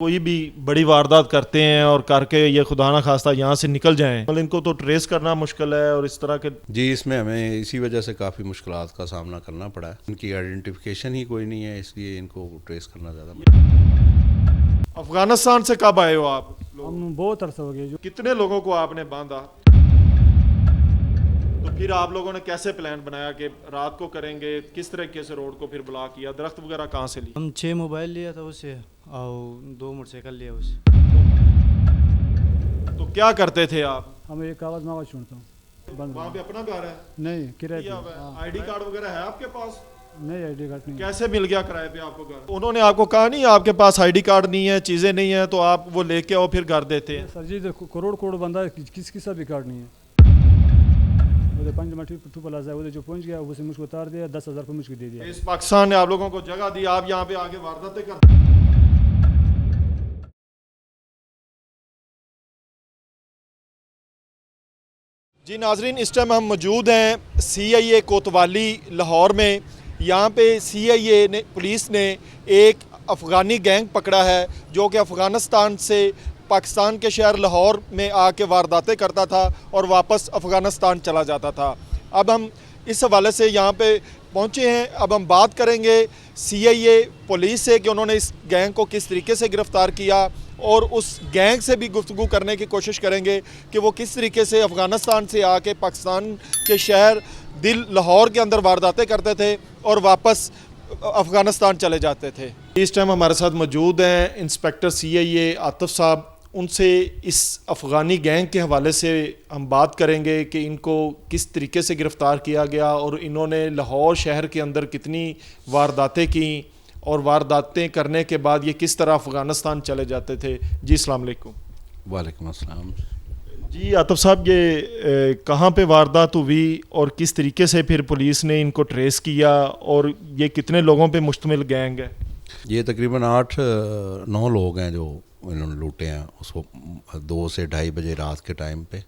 कोई भी बड़ी वारदात करते हैं और करके ये खुदा ना खास्ता यहाँ से निकल जाएं, मतलब इनको तो ट्रेस करना मुश्किल है और इस तरह के। जी, इसमें हमें इसी वजह से काफ़ी मुश्किलात का सामना करना पड़ा है। इनकी आइडेंटिफिकेशन ही कोई नहीं है, इसलिए इनको ट्रेस करना ज़्यादा। अफगानिस्तान से कब आए हो आप लोग? हम बहुत अरसा हो गया। कितने लोगों को आपने बांधा? तो फिर आप लोगों ने कैसे प्लान बनाया कि रात को करेंगे? किस तरीके से रोड को फिर ब्लॉक किया? दरख्त वगैरह कहाँ से ली? हम 6 मोबाइल लिया था उससे और 2 मोटरसाइकिल लिया उससे। तो क्या करते थे आप? हम एक कागज मावा छोड़ता हूँ वहाँ पे अपना घर है? नहीं किराए किया पे। हुआ है? हाँ। आईडी कार्ड वगैरह है आपके पास? नहीं आईडी कार्ड नहीं। कैसे मिल गया किराए पे आपको घर? उन्होंने आपको कहा नहीं आपके पास आईडी कार्ड नहीं है, चीजें नहीं है, तो आप वो लेके आओ फिर घर देते हैं? सर जी देखो करोड़ करोड़ बंदा है, किस किसा भी कार्ड नहीं है। वो 5 मिनट टू प्लाजा वो जो पहुंच गया उसे मुझको उतार दिया, 10,000 को मुझको दे दिया। इस पाकिस्तान ने आप लोगों को जगह दी, आप यहाँ पे आगे वारदातें कर। जी नाजरीन, इस टाइम हम मौजूद हैं CIA कोतवाली लाहौर में। यहाँ पे CIA ने पुलिस ने एक अफ़गानी गैंग पकड़ा है जो कि अफ़गानिस्तान से पाकिस्तान के शहर लाहौर में आके वारदातें करता था और वापस अफ़गानिस्तान चला जाता था। अब हम इस हवाले से यहाँ पे पहुँचे हैं। अब हम बात करेंगे CIA पुलिस से कि उन्होंने इस गैंग को किस तरीके से गिरफ़्तार किया और उस गैंग से भी गुफ्तगू करने की कोशिश करेंगे कि वो किस तरीके से अफ़गानिस्तान से आके पाकिस्तान के शहर दिल लाहौर के अंदर वारदातें करते थे और वापस अफ़गानिस्तान चले जाते थे। इस टाइम हमारे साथ मौजूद हैं इंस्पेक्टर CIA आतिफ साहब। उनसे इस अफ़गानी गैंग के हवाले से हम बात करेंगे कि इनको किस तरीके से गिरफ़्तार किया गया और इन्होंने लाहौर शहर के अंदर कितनी वारदातें की और वारदातें करने के बाद ये किस तरह अफ़गानिस्तान चले जाते थे। जी अस्सलाम वालेकुम। वालेकुम अस्सलाम। जी आतिफ साहब, ये कहाँ पे वारदात हुई और किस तरीके से फिर पुलिस ने इनको ट्रेस किया और ये कितने लोगों पे मुश्तमिल गैंग है? ये तकरीबन 8-9 लोग हैं जो इन्होंने लूटे हैं उसको 2 से 2:30 बजे रात के टाइम पे।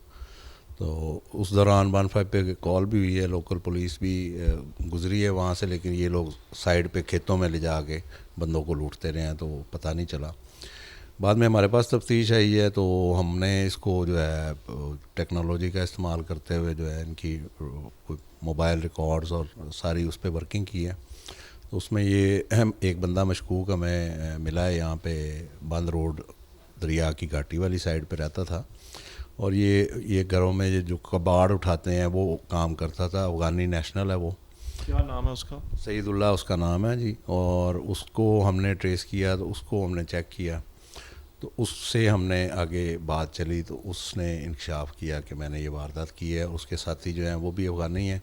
तो उस दौरान 15 पे कॉल भी हुई है, लोकल पुलिस भी गुजरी है वहाँ से, लेकिन ये लोग साइड पे खेतों में ले जा के बंदों को लूटते रहे हैं तो पता नहीं चला। बाद में हमारे पास तफ्तीश आई है तो हमने इसको जो है टेक्नोलॉजी का इस्तेमाल करते हुए जो है इनकी मोबाइल रिकॉर्ड्स और सारी उस पर वर्किंग की है। तो उसमें ये एक बंदा मशकूक हमें मिला है, यहाँ पे बंद रोड दरिया की घाटी वाली साइड पे रहता था और ये घरों में जो कबाड़ उठाते हैं वो काम करता था। अफ़गानी नेशनल है वो। क्या नाम है उसका? सईदुल्लाह उसका नाम है जी। और उसको हमने ट्रेस किया तो उसको हमने चेक किया तो उससे हमने आगे बात चली तो उसने इंकशाफ किया कि मैंने ये वारदात की है। उसके साथी जो हैं वो भी अफ़गानी हैं।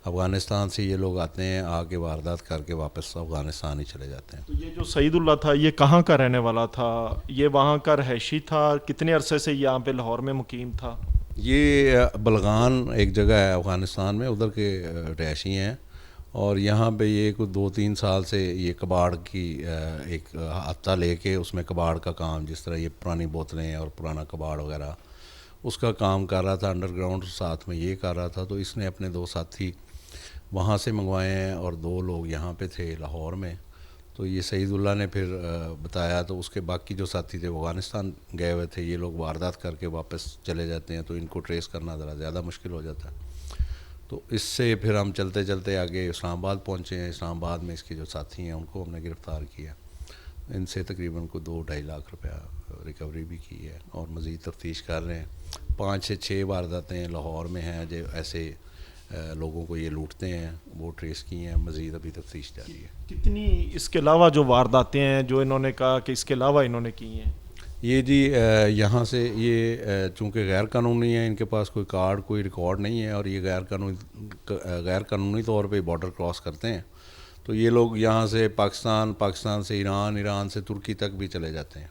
अफ़गानिस्तान से ये लोग आते हैं, आके वारदात करके वापस अफ़गानिस्तान ही चले जाते हैं। तो ये जो सईदुल्लाह था ये कहाँ का रहने वाला था? ये वहाँ का रहायशी था? कितने अरसे से यहाँ पे लाहौर में मुकीम था? ये बलगान एक जगह है अफ़गानिस्तान में, उधर के रहायशी हैं और यहाँ पे ये कुछ 2-3 साल से ये कबाड़ की एक हत्था लेके उसमें कबाड़ का काम, जिस तरह ये पुरानी बोतलें और पुराना कबाड़ वगैरह उसका काम कर रहा था अंडरग्राउंड, साथ में ये कर रहा था। तो इसने अपने 2 साथी वहाँ से मंगवाए हैं और 2 लोग यहाँ पे थे लाहौर में। तो ये सईदुल्लाह ने फिर बताया तो उसके बाकी जो साथी थे वो अफ़गानिस्तान गए हुए थे। ये लोग वारदात करके वापस चले जाते हैं तो इनको ट्रेस करना ज़रा ज़्यादा मुश्किल हो जाता है। तो इससे फिर हम चलते चलते आगे इस्लामाबाद पहुँचे हैं। इस्लामाबाद में इसके जो साथी हैं उनको हमने गिरफ़्तार किया। इनसे तकरीबन को 2-2.5 लाख रुपया रिकवरी भी की है और मज़ीद तफ्तीश कर रहे हैं। 5 से 6 वारदातें लाहौर में हैं जो ऐसे लोगों को ये लूटते हैं, वो ट्रेस की हैं। मज़ीद अभी तफ्तीश जारी है। कितनी इसके अलावा जो वारदातें हैं जो इन्होंने कहा कि इसके अलावा इन्होंने की हैं? ये जी यहाँ से ये चूँकि गैर कानूनी है, इनके पास कोई कार्ड कोई रिकॉर्ड नहीं है और ये गैर कानूनी तौर पे बॉर्डर क्रॉस करते हैं। तो ये लोग यहाँ से पाकिस्तान से ईरान से तुर्की तक भी चले जाते हैं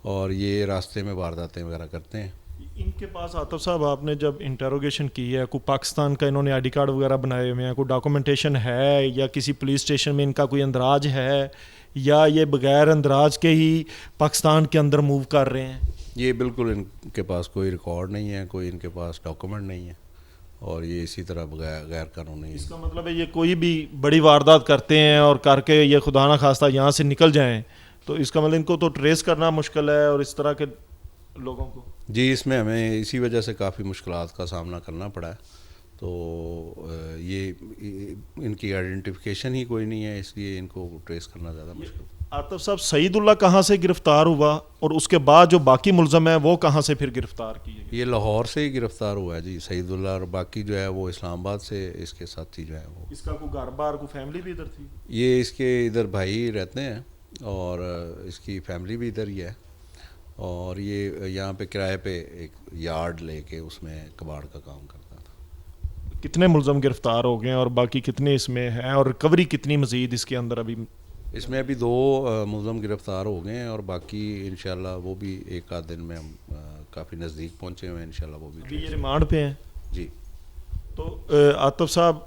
और ये रास्ते में वारदातें वगैरह करते हैं। इनके पास आतिफ साहब आपने जब इंटरोगेशन की है, कोई पाकिस्तान का इन्होंने आईडी कार्ड वगैरह बनाए हुए हैं, कोई डॉक्यूमेंटेशन है या किसी पुलिस स्टेशन में इनका कोई अंदराज है या ये बगैर अंदराज के ही पाकिस्तान के अंदर मूव कर रहे हैं? ये बिल्कुल इनके पास कोई रिकॉर्ड नहीं है, कोई इनके पास डॉक्यूमेंट नहीं है और ये इसी तरह गैर कानूनी। इसका मतलब है ये कोई भी बड़ी वारदात करते हैं और करके ये खुदा ना खास्ता यहाँ से निकल जाएं, تو اس کا مطلب ان کو تو ٹریس کرنا مشکل ہے اور اس طرح کے لوگوں کو. جی اس میں ہمیں اسی وجہ سے کافی مشکلات کا سامنا کرنا پڑا ہے. تو یہ ان کی آئیڈینٹیفیکیشن ہی کوئی نہیں ہے, اس لیے ان کو ٹریس کرنا زیادہ مشکل. عاطف صاحب, سعید اللہ کہاں سے گرفتار ہوا اور اس کے بعد جو باقی ملزم ہیں وہ کہاں سے پھر گرفتار کیے گئے؟ یہ لاہور سے ہی گرفتار ہوا ہے جی سعید اللہ, اور باقی جو ہے وہ اسلام آباد سے اس کے ساتھی جو ہے وہ. اس کا کوئی گھر بار کوئی فیملی بھی ادھر تھی؟ یہ اس کے ادھر بھائی رہتے ہیں اور اس کی فیملی بھی ادھر ہی ہے, اور یہ یہاں پہ کرائے پہ ایک یارڈ لے کے اس میں کباڑ کا کام کرتا تھا. کتنے ملزم گرفتار ہو گئے ہیں اور باقی کتنے اس میں ہیں, اور ریکوری کتنی مزید اس کے اندر ابھی؟ اس میں ابھی 2 ملزم گرفتار ہو گئے ہیں, اور باقی انشاءاللہ وہ بھی ایک آدھ دن میں ہم کافی نزدیک پہنچے ہوئے ہیں, انشاءاللہ وہ بھی. ابھی یہ ریمانڈ پہ ہیں جی. تو عاطف صاحب,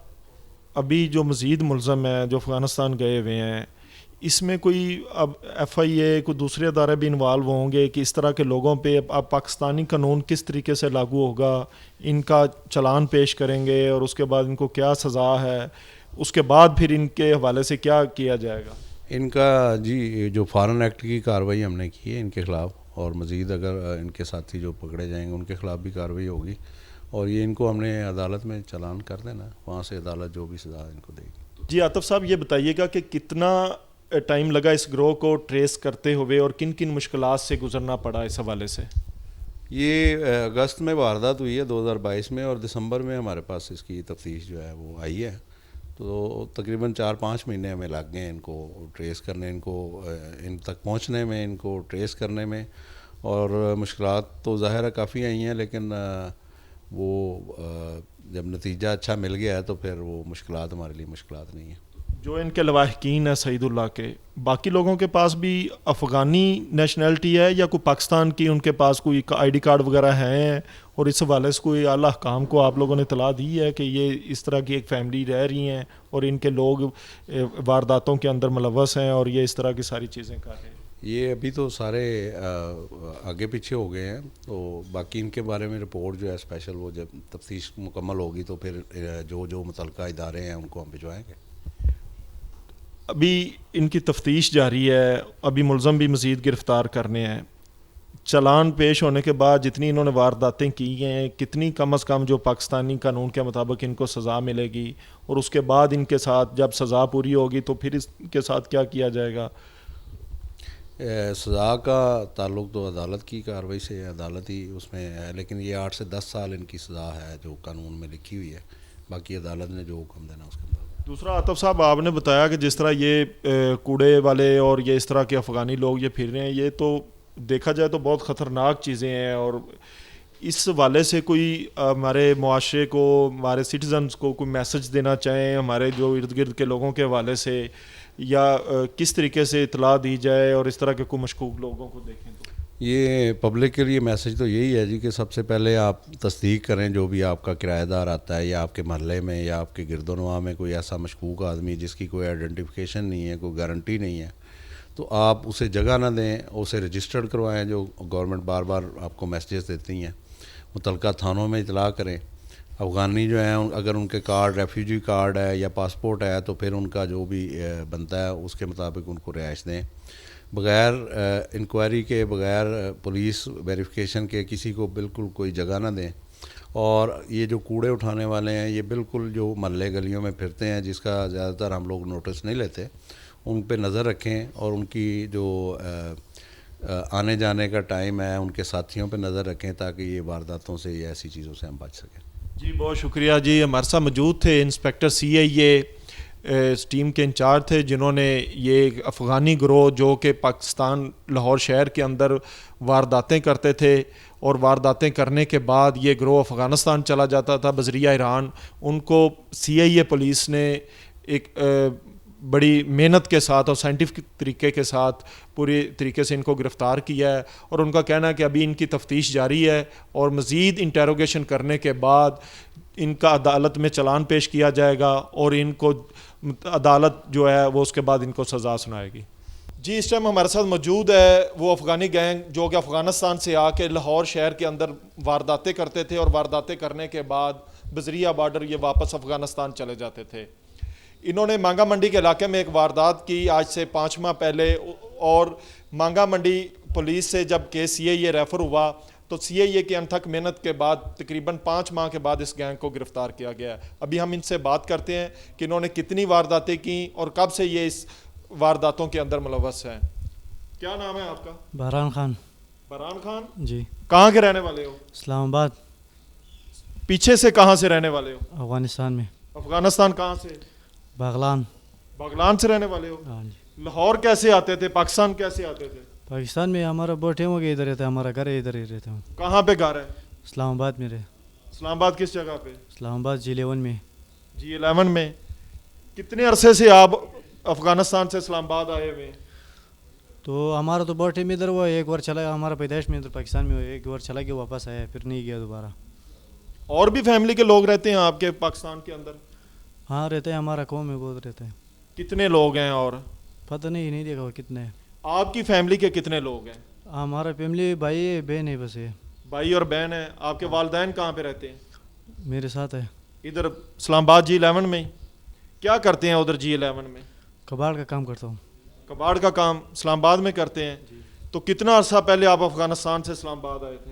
ابھی جو مزید ملزم ہیں جو افغانستان گئے ہوئے ہیں, اس میں کوئی اب ایف آئی اے کوئی دوسرے ادارے بھی انوالو ہوں گے کہ اس طرح کے لوگوں پہ اب پاکستانی قانون کس طریقے سے لاگو ہوگا, ان کا چلان پیش کریں گے اور اس کے بعد ان کو کیا سزا ہے, اس کے بعد پھر ان کے حوالے سے کیا کیا جائے گا؟ ان کا جی جو فارن ایکٹ کی کارروائی ہم نے کی ہے ان کے خلاف, اور مزید اگر ان کے ساتھی جو پکڑے جائیں گے ان کے خلاف بھی کارروائی ہوگی, اور یہ ان کو ہم نے عدالت میں چلان کر دینا, وہاں سے عدالت جو بھی سزا ان کو دے گی. جی عاطف صاحب, یہ بتائیے گا کہ کتنا ٹائم لگا اس گروہ کو ٹریس کرتے ہوئے اور کن کن مشکلات سے گزرنا پڑا اس حوالے سے؟ یہ اگست میں واردات ہوئی ہے 2022 میں, اور دسمبر میں ہمارے پاس اس کی تفتیش جو ہے وہ آئی ہے. تو تقریباً 4-5 مہینے ہمیں لگ گئے ان کو ٹریس کرنے, ان کو ان تک پہنچنے میں, ان کو ٹریس کرنے میں, اور مشکلات تو ظاہر ہے کافی آئی ہیں, لیکن وہ جب نتیجہ اچھا مل گیا ہے تو پھر وہ مشکلات ہمارے لیے مشکلات نہیں ہیں. جو ان کے لواحقین ہیں سعید اللہ کے, باقی لوگوں کے پاس بھی افغانی نیشنلٹی ہے یا کوئی پاکستان کی ان کے پاس کوئی آئی ڈی کارڈ وغیرہ ہیں, اور اس حوالے سے کوئی اعلیٰ حکام کو آپ لوگوں نے اطلاع دی ہے کہ یہ اس طرح کی ایک فیملی رہ رہی ہیں اور ان کے لوگ وارداتوں کے اندر ملوث ہیں اور یہ اس طرح کی ساری چیزیں کر رہے ہیں؟ یہ ابھی تو سارے آگے پیچھے ہو گئے ہیں, تو باقی ان کے بارے میں رپورٹ جو ہے اسپیشل وہ جب تفتیش مکمل ہوگی تو پھر جو متعلقہ ادارے ہیں ان کو ہم بھجوائیں گے. ابھی ان کی تفتیش جاری ہے, ابھی ملزم بھی مزید گرفتار کرنے ہیں. چلان پیش ہونے کے بعد جتنی انہوں نے وارداتیں کی ہیں, کتنی کم از کم جو پاکستانی قانون کے مطابق ان کو سزا ملے گی, اور اس کے بعد ان کے ساتھ جب سزا پوری ہوگی تو پھر اس کے ساتھ کیا کیا جائے گا؟ سزا کا تعلق تو عدالت کی کارروائی سے ہے, عدالت ہی اس میں ہے, لیکن یہ 8 سے 10 سال ان کی سزا ہے جو قانون میں لکھی ہوئی ہے, باقی عدالت نے جو حکم دینا اس کے اندر. دوسرا عاطف صاحب, آپ نے بتایا کہ جس طرح یہ کوڑے والے اور یہ اس طرح کے افغانی لوگ یہ پھر رہے ہیں, یہ تو دیکھا جائے تو بہت خطرناک چیزیں ہیں, اور اس حوالے سے کوئی ہمارے معاشرے کو, ہمارے سٹیزنز کو کوئی میسج دینا چاہیں ہمارے جو ارد گرد کے لوگوں کے حوالے سے, یا کس طریقے سے اطلاع دی جائے اور اس طرح کے کوئی مشکوک لوگوں کو دیکھیں تو؟ یہ پبلک کے لیے میسج تو یہی ہے جی کہ سب سے پہلے آپ تصدیق کریں, جو بھی آپ کا کرایہ دار آتا ہے یا آپ کے محلے میں یا آپ کے گرد و نواح میں کوئی ایسا مشکوک آدمی جس کی کوئی آئیڈینٹیفیکیشن نہیں ہے, کوئی گارنٹی نہیں ہے, تو آپ اسے جگہ نہ دیں, اسے رجسٹرڈ کروائیں, جو گورنمنٹ بار بار آپ کو میسیجز دیتی ہیں. متعلقہ تھانوں میں اطلاع کریں. افغانی جو ہیں اگر ان کے کارڈ ریفیوجی کارڈ ہے یا پاسپورٹ ہے تو پھر ان کا جو بھی بنتا ہے اس کے مطابق ان کو رہائش دیں. بغیر انکوائری کے, بغیر پولیس ویریفیکیشن کے کسی کو بالکل کوئی جگہ نہ دیں. اور یہ جو کوڑے اٹھانے والے ہیں یہ بالکل جو محلے گلیوں میں پھرتے ہیں, جس کا زیادہ تر ہم لوگ نوٹس نہیں لیتے, ان پہ نظر رکھیں, اور ان کی جو آنے جانے کا ٹائم ہے ان کے ساتھیوں پہ نظر رکھیں تاکہ یہ وارداتوں سے یا ایسی چیزوں سے ہم بچ سکیں. جی بہت شکریہ. جی ہمارے ساتھ موجود تھے inspector C I A team کے انچارج تھے, جنہوں نے یہ افغانی گروہ جو کہ پاکستان لاہور شہر کے اندر وارداتیں کرتے تھے, اور وارداتیں کرنے کے بعد یہ گروہ افغانستان چلا جاتا تھا بذریعہ ایران, ان کو سی آئی اے پولیس نے ایک بڑی محنت کے ساتھ اور سائنٹیفک طریقے کے ساتھ پوری طریقے سے ان کو گرفتار کیا ہے, اور ان کا کہنا ہے کہ ابھی ان کی تفتیش جاری ہے, اور مزید انٹیروگیشن کرنے کے بعد ان کا عدالت میں چلان پیش کیا جائے گا, اور ان کو عدالت جو ہے وہ اس کے بعد ان کو سزا سنائے گی. جی اس ٹائم ہمارے ساتھ موجود ہے وہ افغانی گینگ جو کہ افغانستان سے آ کے لاہور شہر کے اندر وارداتیں کرتے تھے, اور وارداتیں کرنے کے بعد بذریعہ بارڈر یہ واپس افغانستان چلے جاتے تھے. इन्होंने मांगा मंडी के इलाके में एक वारदात की आज से 5 माह पहले, और मांगा मंडी पुलिस से जब केस सीआईए रेफर हुआ तो सीआईए की अनथक मेहनत के बाद तकरीबन 5 माह के बाद इस गैंग को गिरफ्तार किया गया है। अभी हम इनसे बात करते हैं कि इन्होंने कितनी वारदातें की और कब से ये इस वारदातों के अंदर मुलव्वस हैं। क्या नाम है आपका? बहरान खान। बहरान खान, जी। कहाँ के रहने वाले हो? इस्लामाबाद। पीछे से कहाँ से रहने वाले हो? अफगानिस्तान में। अफगानिस्तान कहाँ से? बागलान। बागलान से रहने वाले हो? हाँ जी। लाहौर कैसे आते थे? पाकिस्तान कैसे आते थे? पाकिस्तान में हमारा बहुत टाइम हो गया इधर रहता है, हमारा घर है इधर ही रहता हूँ। कहाँ पे घर है? इस्लामाबाद में रहे। इस्लामाबाद किस जगह पे? इस्लामाबाद G11 में। G11 में। कितने अरसे से आप अफगानिस्तान से इस्लामाबाद आए हुए हैं? तो हमारा तो बहुत टाइम इधर हुआ, एक बार चला गया, हमारा पैदाइश में इधर पाकिस्तान में हुआ, एक बार चला गया वापस आया, फिर नहीं गया दोबारा। और भी फैमिली के लोग रहते हैं आपके पाकिस्तान के अंदर? हाँ रहते हैं, हमारा कौम में बहुत रहते हैं। कितने लोग हैं? और पता नहीं देखा वो कितने हैं। आपकी फैमिली के कितने लोग हैं? हमारा फैमिली भाई है, बहन है, बस है। भाई और बहन है। आपके वालिदैन कहाँ पे रहते हैं? मेरे साथ है। इधर इस्लामाबाद G11 में। क्या करते हैं उधर G11 में? कबाड़ का काम करता हूँ। कबाड़ का काम इस्लामाबाद में करते हैं। तो कितना अरसा पहले आप अफगानिस्तान से इस्लामाबाद आए थे?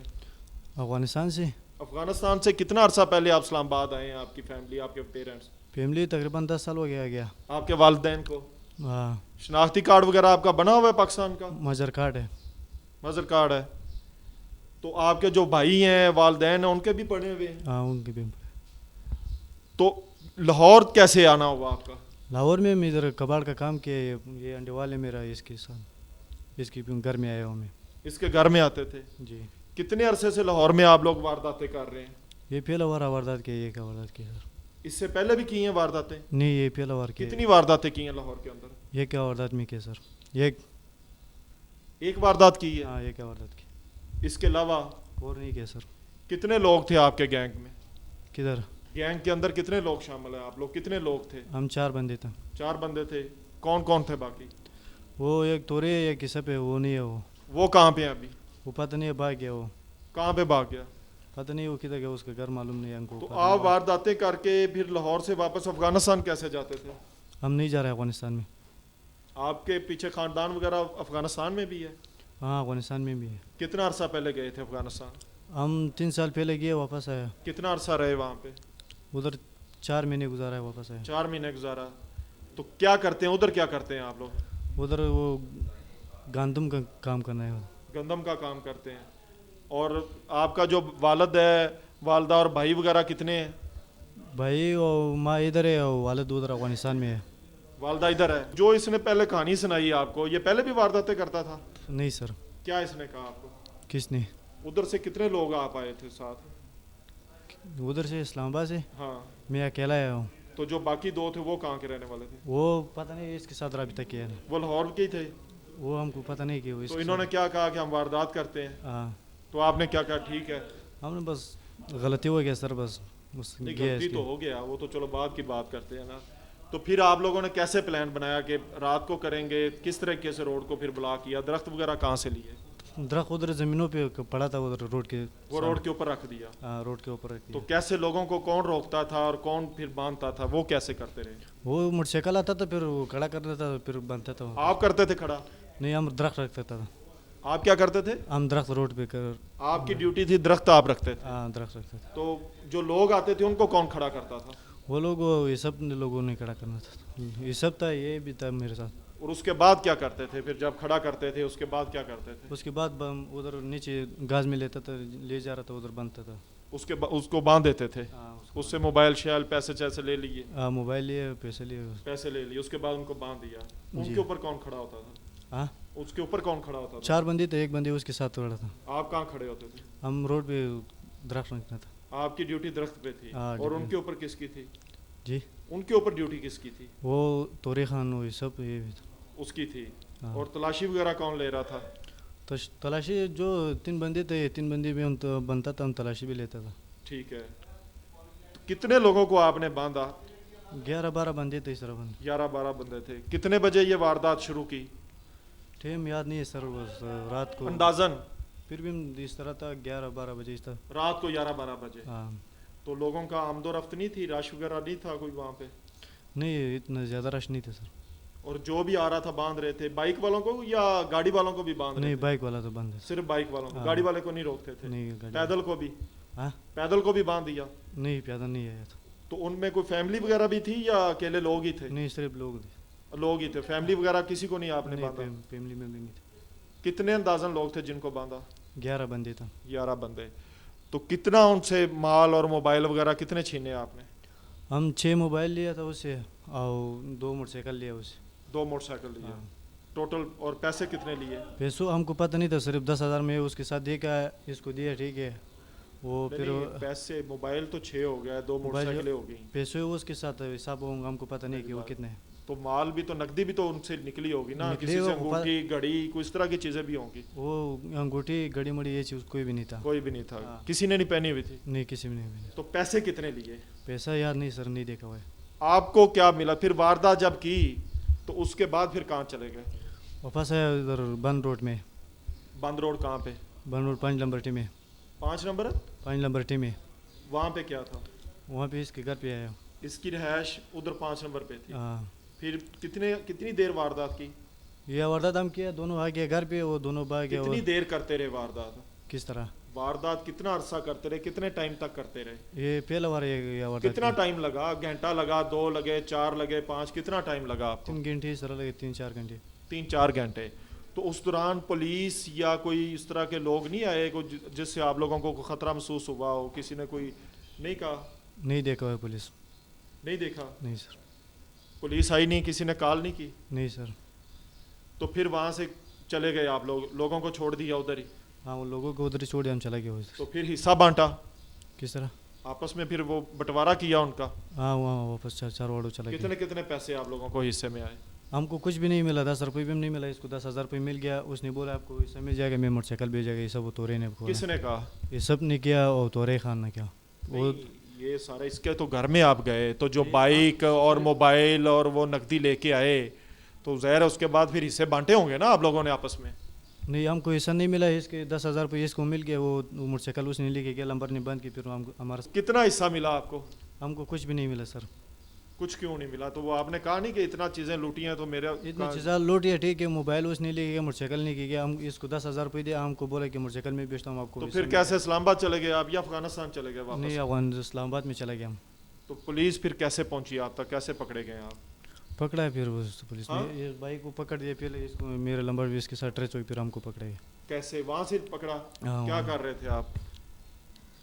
अफगानिस्तान से। अफगानिस्तान से कितना अरसा पहले आप इस्लामाबाद आए हैं? आपकी फैमिली, आपके पेरेंट्स? फैमिली तकरीबन 10 साल हो गया। आपके वालिदैन को हाँ। शनाख्ती कार्ड वगैरह आपका बना हुआ है पाकिस्तान का? मजर कार्ड है। मजर कार्ड है। तो आपके जो भाई हैं, वालिदैन हैं, उनके भी पढ़े हुए हैं? हाँ उनकी भी। तो लाहौर कैसे आना हुआ आपका? लाहौर में मैं इधर कबाड़ का काम किया, ये अंडे वाले मेरा इसके साथ, इसके घर में आया हूँ मैं। इसके घर में आते थे? जी। कितने अरसे से लाहौर में आप लोग वारदातें कर रहे हैं? ये पहला बार वारदात किया, ये क्या वारदात किया सर? इससे पहले भी की हैं वारदातें? नहीं ये पहला बार किया। कितनी वारदातें की हैं लाहौर के अंदर? ये क्या वारदात में किया सर? एक वारदात की है? हाँ ये क्या वारदात की, इसके अलावा और नहीं किया सर। कितने लोग थे आपके गैंग में? किधर? गैंग के अंदर कितने लोग शामिल हैं? आप लोग कितने लोग थे? हम 4 बंदे थे। 4 बंदे थे। कौन कौन थे बाकी? वो एक तोरे है, एक किसा पे, वो नहीं है वो कहाँ पे हैं अभी? वो पता नहीं है, भाग गया वो। कहाँ पे भाग गया? पता नहीं वो किधर गया, उसका घर मालूम नहीं है हमको। तो आप वारदातें करके फिर लाहौर से वापस अफगानिस्तान कैसे जाते थे? हम नहीं जा रहे अफगानिस्तान में। आपके पीछे खानदान वगैरह अफगानिस्तान में भी है? हाँ अफगानिस्तान में भी है। कितना अरसा पहले गए थे अफगानिस्तान? हम 3 साल पहले गए, वापस आया। कितना अरसा रहे वहाँ पे? उधर 4 महीने गुजारा है, वापस आया। 4 महीने गुजारा। तो क्या करते हैं उधर? क्या करते हैं आप लोग? उधर वो गंदम का काम करना है। गंदम का काम करते हैं। और आपका जो वालिद है, वालदा और भाई वगैरह कितने हैं? भाई और माँ इधर है और वालिद उधर अफगानिस्तान में है। वालदा इधर है। जो इसने पहले कहानी सुनाई आपको, ये पहले भी वारदातें करता था? नहीं सर। क्या इसने कहा आपको? किसने? उधर से कितने लोग आप आए थे साथ? उधर से इस्लामाबाद से हाँ। मैं अकेला आया हूँ। तो जो बाकी 2 थे वो कहाँ के रहने वाले थे? वो पता नहीं इसके साथ रब्ता किया है। वो लाहौर के ही थे? वो हमको पता नहीं कि वो तो इसके इन्होंने साथ- क्या कहा कि हम वारदात करते हैं? हाँ तो आपने क्या कहा ठीक है? हमने बस गलती हो गया सर, बस उस नहीं, गया गलती इसके। तो हो गया, वो तो चलो बाद की बात करते हैं ना। तो फिर आप लोगों ने कैसे प्लान बनाया कि रात को करेंगे? किस तरीके से रोड को फिर ब्लॉक किया? दरख्त वगैरह कहाँ से लिए? दरख्त उधर ज़मीनों पे पड़ा था, उधर रोड के। वो रोड के ऊपर रख दिया? हाँ रोड के ऊपर रख तो दिया। कैसे लोगों को कौन रोकता था और कौन फिर बांधता था? वो कैसे करते रहे? वो मोटरसाइकिल आता था, फिर वो खड़ा कर देता था, फिर बांधता था। आप करते थे खड़ा? नहीं हम दरख्त रखता था। आप क्या करते थे? हम दरख्त रोड पे कर। आपकी ड्यूटी थी, दरख्त आप रखते थे। हाँ दरख्त रखता था। तो जो लोग आते थे उनको कौन खड़ा करता था? वो लोग ये सब लोगों ने खड़ा करना था, ये सब था, ये भी था मेरे साथ। और उसके बाद क्या करते थे फिर? जब खड़ा करते थे उसके बाद क्या करते थे? उसके बाद उधर नीचे गाज में लेता था, ले जा रहा था, उधर बांधता था। उसको बांध देते थे? हाँ उससे मोबाइल शैल पैसे जैसे ले लिए? हाँ मोबाइल लिए, पैसे लिए। पैसे ले लिए, उसके बाद उनको बांध दिया। उनके ऊपर कौन खड़ा होता था? हाँ उसके ऊपर कौन खड़ा होता था? 4 बंदे थे, एक बंदे उसके साथ खड़ा था। आप कहाँ खड़े होते थे? हम रोड पे दरख्त रखना था। आपकी ड्यूटी दरख्त पे थी? हाँ, और ड्यूटी। उनके ऊपर किसकी थी? जी उनके ऊपर ड्यूटी किसकी थी? वो तोरे खान, वो ये सब ये भी था। उसकी थी। हाँ। और तलाशी वगैरह कौन ले रहा था? तो तलाशी जो 3 बंदे थे, 3 बंदे भी हम तो बनता था, हम तलाशी भी लेता था। ठीक है। तो कितने लोगों को आपने बांधा? 11-12 बंदे थे इस तरह बंदे। 11-12 बंदे थे। कितने बजे ये वारदात शुरू की? टाइम याद नहीं है सर, बस रात को। अंदाजन? फिर भी हम इस तरह था, 11-12 बजे इस तरह। रात को 11-12 बजे। हाँ तो लोगों का आमदो रफ्त नहीं थी? रश वगैरह नहीं था कोई वहाँ पे? नहीं इतना ज़्यादा रश नहीं था सर। और जो भी आ रहा था बांध रहे थे, बाइक वालों को या गाड़ी वालों को भी बांध रहे नहीं थे? बाइक वाला तो बंद है सर। सिर्फ बाइक वालों को, हाँ। गाड़ी वाले को नहीं रोकते थे? नहीं गाड़ी पैदल को भी? हाँ पैदल को भी बांध दिया? नहीं पैदल नहीं आया था। तो उनमें कोई फैमिली वगैरह भी थी या अकेले लोग ही थे? नहीं सिर्फ लोग थे। लोग ही थे, फैमिली वगैरह किसी को नहीं आपने नहीं बांधा? फैमिली में भी नहीं थे। कितने अंदाजन लोग थे जिनको बांधा? 11 बंदे था। 11 बंदे। तो कितना उनसे माल और मोबाइल वगैरह कितने छीने आपने? हम 6 मोबाइल लिया था उससे और 2 मोटरसाइकिल लिया उससे। 2 मोटरसाइकिल लिए हाँ। टोटल। और पैसे कितने लिए? पैसों हमको पता नहीं था, सिर्फ 10,000 में उसके साथ देखा, इसको दिया ठीक है। वो नहीं, फिर नहीं, पैसे मोबाइल तो 6 हो गया, 2 मोबाइल मोटरसाइकिलें हो गई, पैसे उसके साथ हिसाब होगा, हमको पता नहीं कि वो कितने हैं। तो माल भी तो नकदी भी तो उनसे निकली होगी ना, निकली किसी से हो, अंगूठी घड़ी कुछ तरह की चीजें भी होंगी? वो अंगूठी घड़ी मड़ी ये चीज़ कोई भी नहीं था। कोई भी नहीं था? हाँ। किसी ने नहीं पहनी हुई थी? नहीं किसी में नहीं। तो पैसे कितने लिए? पैसा याद नहीं सर, नहीं देखा हुआ है। आपको क्या मिला फिर वारदात जब की? तो उसके बाद फिर कहाँ चले गए? वापस आया उधर बंद रोड में। बंद रोड कहाँ पे? बंद रोड 5 नंबर टी में। 5 नंबर? 5 नंबर टी में वहाँ पे क्या था? वहाँ पे इसके घर पे आया। इसकी रिहायश उधर 5 नंबर पे थी। हाँ फिर कितनी देर वारदात की? ये वारदात हम किया, दोनों आ गए घर पे, वो दोनों भाग गए। कितनी देर करते रहे वारदात? किस तरह? वारदात कितना अरसा करते रहे, कितने टाइम तक करते रहे? ये पहला बार ये वारदात कितना की। टाइम लगा? घंटा लगा, 2 लगे, 4 लगे, 5? कितना टाइम लगा आपको? 3 घंटे सर लगे, 3-4 घंटे। 3-4 घंटे। तो उस दौरान पुलिस या कोई इस तरह के लोग नहीं आए जिससे आप लोगों को खतरा महसूस हुआ हो? किसी ने कोई नहीं कहा? नहीं देखा हुआ पुलिस। नहीं देखा? नहीं सर। पुलिस आई नहीं? किसी ने कॉल नहीं की? नहीं सर। तो फिर वहाँ से चले गए आप लोगों को छोड़ दिया उधर ही? हाँ वो लोगों को उधर ही छोड़ दिया, हम चला गया उधर। तो फिर हिस्सा बांटा किस तरह? आपस में? फिर वो बंटवारा किया उनका? हाँ वहाँ वापस 4 वार्डो चला गया। कितने कितने पैसे आप लोगों को हिस्से में आए? हमको कुछ भी नहीं मिला, 10 रुपये भी नहीं मिला। इसको 10,000 रुपये मिल गया। उसने बोला आपको इससे मिल जाएगा, मैं मोटरसाइकिल भेजेगा। ये सब वो तोरे ने किसने कहा? ये सब ने किया और तोरे खान ने किया। वो नहीं, ये सारा इसके तो घर में आप गए तो जो बाइक और मोबाइल और वो नकदी लेके आए तो ज़ाहिर है उसके बाद फिर हिस्से बांटे होंगे ना आप लोगों ने आपस में? नहीं हमको ऐसा नहीं मिला। इसके 10,000 रुपये इसको मिल गया। वो मोटरसाइकिल उसने लेके गया, लंबर ने बंद की। फिर हम हमारा कितना हिस्सा मिला आपको? हमको कुछ भी नहीं मिला सर। कुछ क्यों नहीं मिला? तो वो आपने कहा नहीं कि इतना चीज़ें लूटी हैं तो मेरा इतनी चीज़ें लूटी है ठीक है, मोबाइल उसने ले गया, मोटरसाइकिल नहीं गया। हम इसको 10,000 रुपये दिया, हमको बोला कि मोटरसाइकिल में बेचता हूँ आपको। तो फिर कैसे इस्लामाबाद चले गए आप या अफगानिस्तान चले गए वापस? नहीं अफगान इस्लामाबाद में चला गया हम। तो पुलिस फिर कैसे पहुंची आप तक? कैसे पकड़े गए आप? पकड़ा है फिर उस पुलिस हाँ? ने। ये बाइक को पकड़ दिया पहले, इसको मेरा नंबर भी इसके साथ ट्रेस हुई, फिर हमको पकड़े। कैसे वहाँ से पकड़ा? हाँ, क्या वहाँ। कर रहे थे आप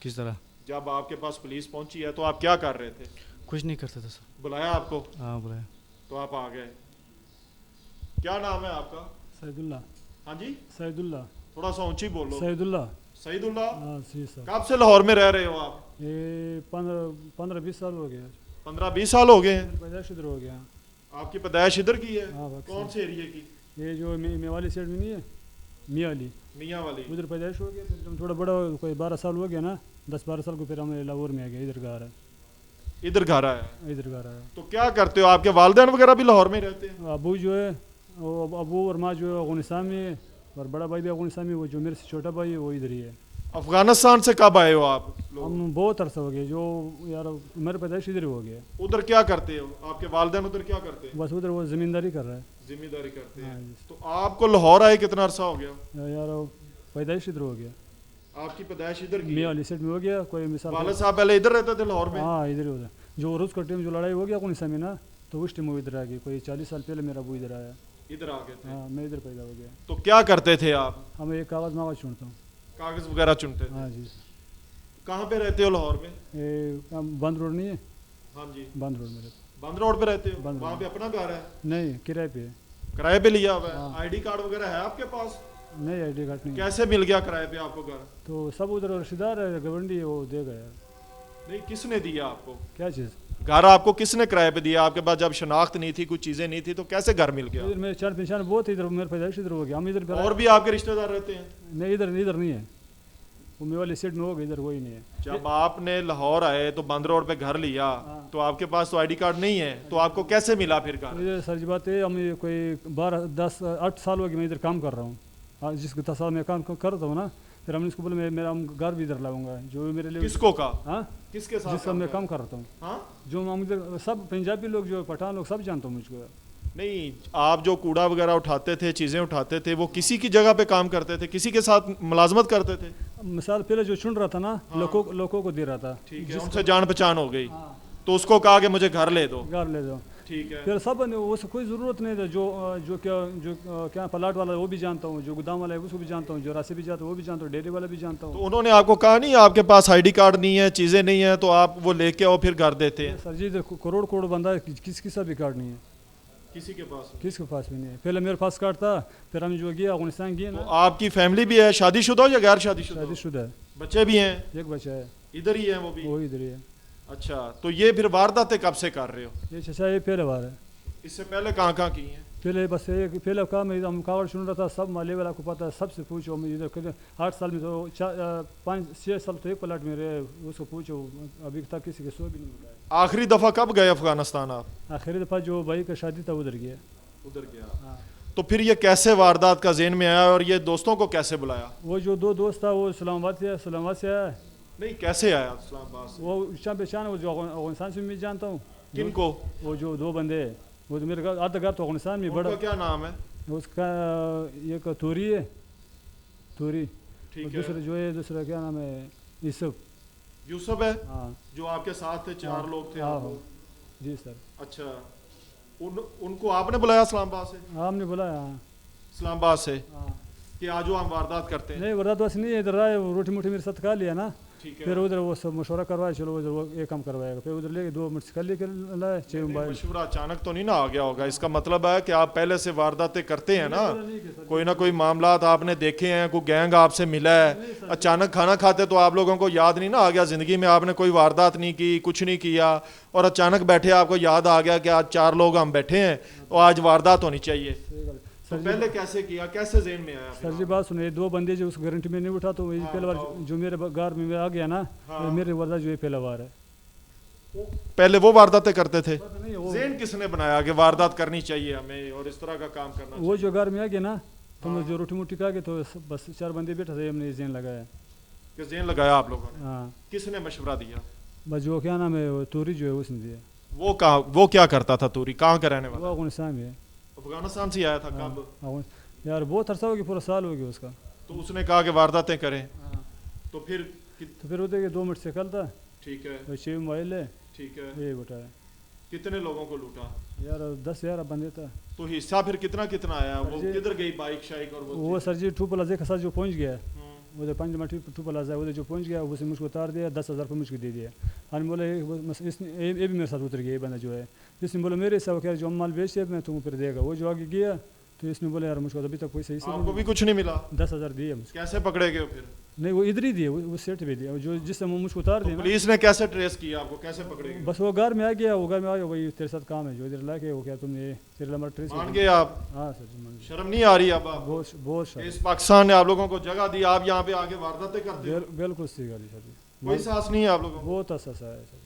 किस तरह? जब आपके पास पुलिस पहुंची है? तो आप क्या कर रहे थे? कुछ नहीं करता था सर। बुलाया आपको हाँ बुलाया। तो आप आ गए? क्या नाम है आपका? सईदुल्ला। हाँ जी, सईदुल्ला। थोड़ा सा ऊंची बोलो। सईदुल्ला। सईदुल्ला। हाँ जी सर। कब से लाहौर में रह रहे हो आप? ये 15-20 साल हो गया। 15-20 साल हो गए हैं। पैदाइश इधर हो गया। आपकी पैदाइश इधर की है? हाँ, बक्सर। कौन से एरिया की? ये जो मेवाली साइड में नहीं है, मियाँ अली, मियाँ वाली। उधर पैदाइश हो गया। फिर हम थोड़ा बड़ा कोई 12 साल हो गया ना, 10-12 साल को फिर हम लाहौर में आ गए। इधर घर है। इधर घर आया? इधर घर आया। तो क्या करते हो? आपके वालिदैन वगैरह भी लाहौर में ही रहते हैं? अबू जो है वो, अबू और माँ जो है अफगानिस्तान में है, और बड़ा भाई भी अफगानिस्तान में। वो जो मेरे से छोटा भाई है वो इधर ही है। अफगानिस्तान से कब आए हो आप लोग? हम बहुत अरसा हो गया। जो यार मेरे पैदाइश इधर ही हो गया। उधर क्या करते हो? आपके वालिदैन उधर क्या करते हैं? बस उधर वो ज़मींदारी कर रहा है। जिम्मेदारी करते हाँ हैं। जी। तो आपको लाहौर आए कितना अरसा हो गया? यार पैदाइश इधर हो गया। आपकी पैदाइश इधर की मियाँ है? अली सेट में हो गया। कोई मिसाल वालिद साहब पहले इधर रहते थे लाहौर में? हाँ इधर ही उधर। जो रोज़ का टाइम जो लड़ाई हो गया कौन सा में ना, तो उस टाइम वो इधर आ गई। कोई 40 साल पहले मेरा अबू इधर आया। इधर आ गए थे। हाँ मैं इधर पैदा हो गया। तो क्या करते थे आप? हम एक कागज़ मागज चुनता हूँ। कागज वगैरह चुनते थे? हाँ जी। कहाँ पे रहते हो लाहौर में? ये बंद रोड नहीं है? हाँ जी, बंद रोड में रहता। बंद रोड पे रहते हो? बंद वहाँ रोड। पे अपना घर है? नहीं किराए पे है। किराए पे लिया हुआ है? हाँ। आईडी कार्ड वगैरह है आपके पास? नहीं ID कार्ड नहीं है। कैसे मिल गया किराए पे आपको घर? तो सब उधर रिश्तेदार है, गवर्नरी है, वो देगा यार। नहीं, किसने दिया आपको क्या चीज़? घर? आपको किसने किराए पे दिया? आपके पास जब शनाख्त नहीं थी, कुछ चीजें नहीं थी, तो कैसे घर मिल गया? इधर मेरे चार पहचान बहुत है। इधर मेरे पैदाइश इधर हो गया। हम इधर और भी आपके रिश्तेदार रहते हैं? नहीं इधर इधर नहीं है। वो मेरे वाली सेट में हो गया, इधर वही नहीं है। जब आपने लाहौर आए तो बंद रोड पे घर लिया, हाँ। तो आपके पास तो आईडी कार्ड नहीं है, तो आपको कैसे मिला फिर घर? इधर सच बात है, हम ये कोई 12-10-8 साल हो गए मैं इधर काम कर रहा हूँ। जिसके साथ मैं काम करता हूँ ना, फिर हमने इसको बोला मैं मेरा घर भी इधर लाऊंगा जो मेरे लिए। किसको कहा? हाँ, किसके साथ जिसका मैं काम कर रहा हूँ, हाँ? जो हम इधर सब पंजाबी लोग जो पठान लोग सब जानते हो मुझको। नहीं, आप जो कूड़ा वगैरह उठाते थे, चीज़ें उठाते थे, वो किसी की जगह पे काम करते थे, किसी के साथ मुलाजमत करते थे? मिसाल पहले जो चुन रहा था ना, लोगों को दे रहा था। ठीक है, उनसे जान पहचान हो गई तो उसको कहा कि मुझे घर ले दो। घर ले जाओ। ठीक है, फिर सब ने उसको कोई ज़रूरत नहीं था। जो क्या प्लाट वाला है वो भी जानता हूँ, जो गोदाम वाला है उसको भी जानता हूँ, जो रास्ते भी जानता हूँ वो भी जानता हूँ, डेयरी वाला भी जानता तो हूँ। उन्होंने आपको कहा नहीं आपके पास आईडी कार्ड नहीं है, चीज़ें नहीं है, तो आप वो लेके आओ फिर घर देते हैं? सर जी इधर करोड़ करोड़ बंदा है, किसी का भी कार्ड नहीं है, किसी के पास नहीं। किसके पास भी नहीं है। पहले मेरे पास कार्ड था, फिर हम जो गया अफगानिस्तान गए तो ना। आपकी फैमिली भी है, शादीशुदा या गैर शादीशुदा? शादीशुदा है, बच्चे भी हैं? एक बच्चा है, इधर ही हैं वो भी? वो इधर ही है। अच्छा, तो ये फिर वारदातें कब से कर रहे हो? ये चचा ये पहले बार है। इससे पहले कहाँ की हैं? पहले बस एक पहले काम है, हम कावड़ सुन रहा था, सब माले वाला को पता है, सबसे पूछो। मुझे इधर 8 साल में तो 5-6 साल तो एक प्लाट में रहे, उसको पूछो, अभी तक किसी के सो भी नहीं मिला है। आखिरी दफ़ा कब गए अफगानिस्तान आप? आखिरी दफ़ा जो भाई का शादी था उधर गया। उधर गया। हाँ। तो फिर ये कैसे वारदात का ज़हन में आया और ये दोस्तों को कैसे बुलाया? वो जो 2 दोस्त था वो इस्लामाबाद से आया। नहीं, कैसे आया इस्लामाबाद से? वो शाम पहचान, वो जो अफगानिस्तान से मैं जानता हूँ। किनको? वो जो 2 बंदे हैं, वो तो मेरे घर आधा घर तो अफगानिस्तान में बड़ा। उनका क्या नाम है? उसका एक तूरी है, तूरी। ठीक है। दूसरा जो है, दूसरा क्या नाम है, यूसुफ। यूसुफ है? हाँ जो आपके साथ थे, 4 लोग थे हाँ आपको? जी सर। अच्छा, उनको आपने बुलाया इस्लामाबाद से? हाँ हमने बुलाया। हाँ इस्लामाबाद से हाँ। कि आज हम वारदात करते हैं? नहीं वर्दा तो नहीं है, इधर आए, रोटी मोटी मेरे साथ खा लिया ना। ठीक है। फिर उधर वो सब मशवरा करवाया, चलो उधर वो एक काम करवाएगा। फिर उधर लेके 2 मोटरसाइकिल लेके लाए, 6 मोबाइल। मशवरा अचानक तो नहीं ना आ गया होगा? इसका मतलब है कि आप पहले से वारदातें करते हैं ना, कोई ना कोई मामलात आपने देखे हैं, कोई गैंग आपसे मिला है, अचानक खाना खाते तो आप लोगों को याद नहीं ना आ गया, ज़िंदगी में आपने कोई वारदात नहीं की, कुछ नहीं किया, और अचानक बैठे आपको याद आ गया कि आज 4 लोग हम बैठे हैं तो आज वारदात होनी चाहिए। तो पहले कैसे किया, कैसे ज़हन में आया? सर जी बात सुनिए, 2 बंदे जो उस गारंटी में नहीं उठा, तो वही पहला बार जो मेरे घर में आ गया ना, मेरे वर्दा जो है पहला बार है। पहले वो वारदातें करते थे? नहीं वो ज़हन किसने बनाया कि वारदात करनी चाहिए हमें और इस तरह का काम करना चाहिए? वो जो घर में आ गया ना, तो मैं जो रोटी मोटी खा के तो बस 4 बंदे बैठा थे, हमने ज़हन लगाया। कि ज़हन लगाया आप लोगों ने? हाँ किसने मशवरा दिया? बस जो क्या नाम है, वो तूरी जो है उसने दिया। वो क्या करता था तूरी? कहाँ का रहने वो वाला? अफगानिस्तान में है। अफगानिस्तान से आया था? कब? यार बहुत अरसा हो गया, पूरा साल हो गया उसका। तो उसने कहा कि वारदातें करें, हाँ। तो फिर तो फिर उधर के 2 मोटरसाइकिल था, ठीक है, 6 मोबाइल है, ठीक है। ये बेटा है। कितने लोगों को लूटा? यार 10-11 बंदे था। तो हिस्सा फिर कितना कितना आया? वो जी। किधर गई बाइक शाइक और वो सर जी 2 प्लाजा के साथ जो पहुंच गया, हम्म, उधर 5 नंबर 2 प्लाजा उधर जो पहुंच गया, उसने मुझको उतार दिया, 10,000 रुपये मुझको दे दिया। हमने बोला इसने ये भी मेरे साथ उतर गया, ये बंदा जो है। इसने बोला मेरे हिसाब क्या जो माल बेचे मैं तुमको फिर देगा। वो जो आगे गया तो इसने बोला यार मुझको अभी तक पैसे इसी आपको भी कुछ नहीं मिला? 10,000 दिए मुझको। कैसे पकड़े गए फिर? नहीं वो इधर ही दिए, वो सेट भी दिया, जो जिससे मुझको उतार दिया ना। पुलिस ने कैसे ट्रेस किया आपको, कैसे पकड़े गए? बस वो घर में आ गया, वो घर में आ गया, वही तेरे साथ काम है जो इधर ला के, वो क्या तुमने तेरे नंबर ट्रेस। मान गए आप? हाँ सर जी मान गए। शर्म नहीं आ रही अब आपको? बहुत सर, इस पाकिस्तान ने आप लोगों को जगह दी, आप यहाँ पे आके वारदातें करते हो? बिल्कुल सही गाली सर जी, कोई साहस नहीं है आप लोगों को? बहुत अच्छा सा है सर।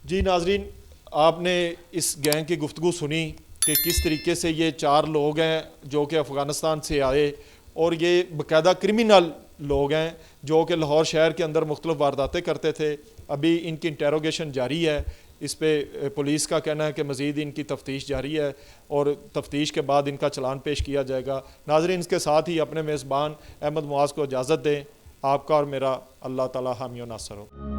जी नाजरीन, आपने इस गैंग की गुफ्तगू सुनी कि किस तरीके से ये 4 लोग हैं जो कि अफ़गानिस्तान से आए, और ये बाकायदा क्रिमिनल लोग हैं जो कि लाहौर शहर के अंदर मुख्तलिफ वारदातें करते थे। अभी इनकी इंटेरोगेशन जारी है, इस पे पुलिस का कहना है कि मज़ीद इनकी तफ्तीश जारी है और तफ्तीश के बाद इनका चलान पेश किया जाएगा। नाज़रीन, इसके साथ ही अपने मेज़बान अहमद मुआज़ को इजाज़त दें। आपका और मेरा अल्लाह ताला हामी व नासर हो।